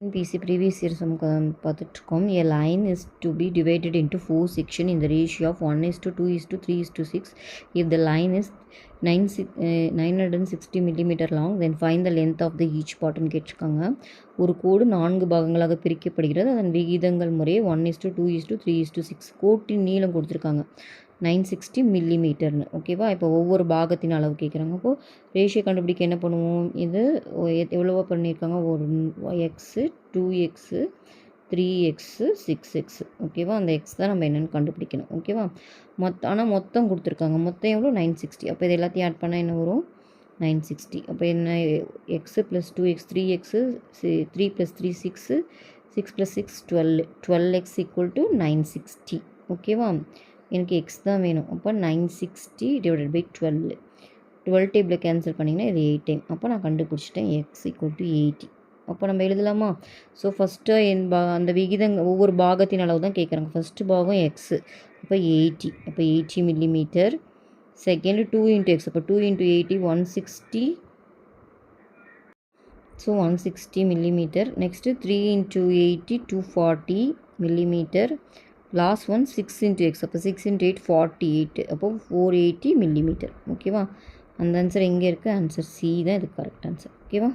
PC previous year sum பார்த்துட்ருக்கோம். A line is to be divided into 4 sections in the ratio of 1:2:3:6. If the line is 960 mm long, then find the length of the each part ன்னு கேட்டிருக்காங்க. ஒரு கோடு 4 பாகங்களாக பிரிக்கப்படுகிறது. அதன் விகிதங்கள் முறையே 1:2:3:6. கோட்டின் நீளம் கொடுத்துருக்காங்க 960 மில்லிமீட்டர்னு. ஓகேவா? இப்போ ஒவ்வொரு பாகத்தின் அளவு கேட்குறாங்க. அப்போது ரேஷியோ கண்டுபிடிக்க என்ன பண்ணுவோம்? இது எவ்வளவோ பண்ணியிருக்காங்க, ஒரு எக்ஸு 2x 3x 6x. ஓகேவா? அந்த எக்ஸ் தான் நம்ம என்னென்னு கண்டுபிடிக்கணும். ஓகேவா? ஆனால் மொத்தம் கொடுத்துருக்காங்க. மொத்தம் எவ்வளோ? 960. அப்போ இது எல்லாத்தையும் ஆட் பண்ணால் என்ன வரும்? 960. அப்போ என்ன? X plus 2x 3x 3 + 3 6 6 + 6 12 12x = 960. ஓகேவா? எனக்கு எக்ஸ் தான் வேணும். அப்போ 960 / 12 12 டேபிளில் கேன்சல் பண்ணிங்கன்னா இது 8 டைம். அப்போ நான் கண்டுபிடிச்சிட்டேன் எக்ஸ் = 80. அப்போ நம்ம எழுதலாமா? ஸோ ஃபஸ்ட்டு அந்த விகிதங்கள் ஒவ்வொரு பாகத்தின் அளவு தான் கேட்குறாங்க. ஃபஸ்ட்டு பாகம் எக்ஸு, அப்போ 80. அப்போ 80 மில்லிமீட்டர். செகண்டு 2 × x, அப்போ 2 × 80 160. So 160 millimetre. Next 3 × 80 240 millimetre. Last one 6 × x, அப்போ 6 × 8 48. அப்போ 480 மில்லிமீட்டர். ஓகேவா? அந்த ஆன்சர் எங்கே இருக்குது? ஆன்சர் சி தான் இதுக்கு கரெக்ட் ஆன்சர். ஓகேவா?